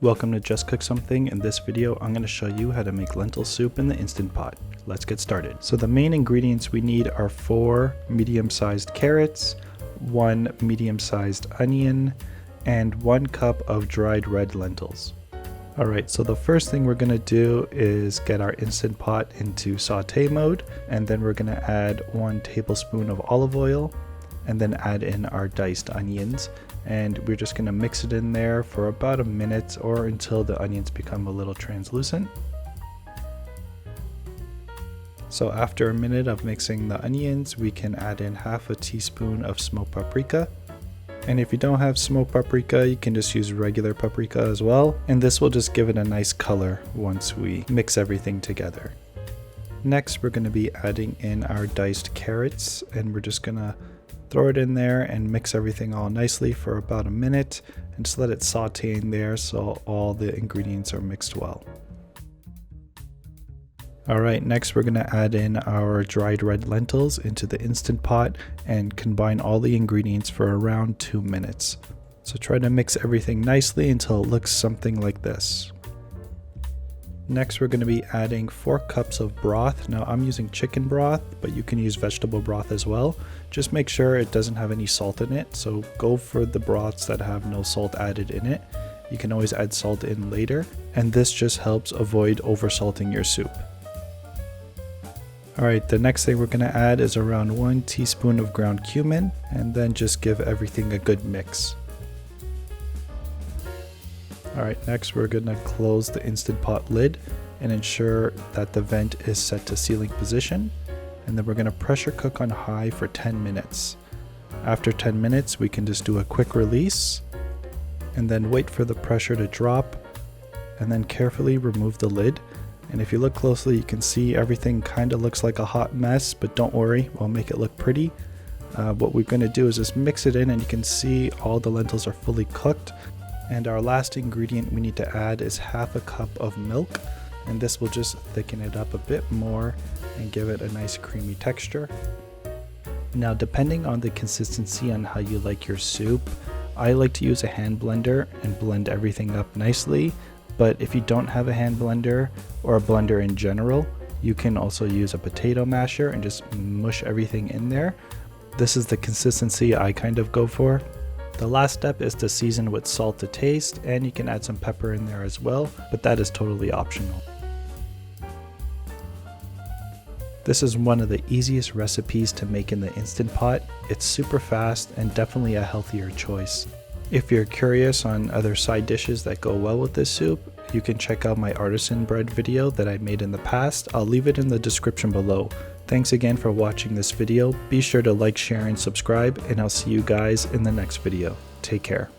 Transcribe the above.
Welcome to Just Cook Something. In this video, I'm going to show you how to make lentil soup in the Instant Pot. Let's get started. So the main ingredients we need are 4 medium-sized carrots, 1 medium-sized onion, and 1 cup of dried red lentils. Alright, so the first thing we're going to do is get our Instant Pot into saute mode, and then we're going to add 1 tablespoon of olive oil, and then add in our diced onions. And we're just going to mix it in there for about a minute or until the onions become a little translucent. So after a minute of mixing the onions, we can add in half a teaspoon of smoked paprika. And if you don't have smoked paprika, you can just use regular paprika as well. And this will just give it a nice color once we mix everything together. Next, we're going to be adding in our diced carrots, and we're just going to throw it in there and mix everything all nicely for about a minute and just let it saute in there so all the ingredients are mixed well. Alright, next we're going to add in our dried red lentils into the Instant Pot and combine all the ingredients for around 2 minutes. So try to mix everything nicely until it looks something like this. Next we're going to be adding 4 cups of broth. Now I'm using chicken broth, but you can use vegetable broth as well. Just make sure it doesn't have any salt in it, so go for the broths that have no salt added in it. You can always add salt in later, and this just helps avoid oversalting your soup. Alright, the next thing we're going to add is around 1 teaspoon of ground cumin, and then just give everything a good mix. Alright, next we're going to close the Instant Pot lid and ensure that the vent is set to sealing position. And then we're going to pressure cook on high for 10 minutes. After 10 minutes, we can just do a quick release and then wait for the pressure to drop and then carefully remove the lid. And if you look closely, you can see everything kind of looks like a hot mess, but don't worry, we'll make it look pretty. What we're going to do is just mix it in, and you can see all the lentils are fully cooked. And our last ingredient we need to add is half a cup of milk, and this will just thicken it up a bit more and give it a nice creamy texture. Now, depending on the consistency on how you like your soup, I like to use a hand blender and blend everything up nicely. But if you don't have a hand blender or a blender in general, you can also use a potato masher and just mush everything in there. This is the consistency I kind of go for. The last step is to season with salt to taste, and you can add some pepper in there as well, but that is totally optional. This is one of the easiest recipes to make in the Instant Pot. It's super fast and definitely a healthier choice. If you're curious on other side dishes that go well with this soup, you can check out my artisan bread video that I made in the past. I'll leave it in the description below. Thanks again for watching this video. Be sure to like, share, and subscribe, and I'll see you guys in the next video. Take care.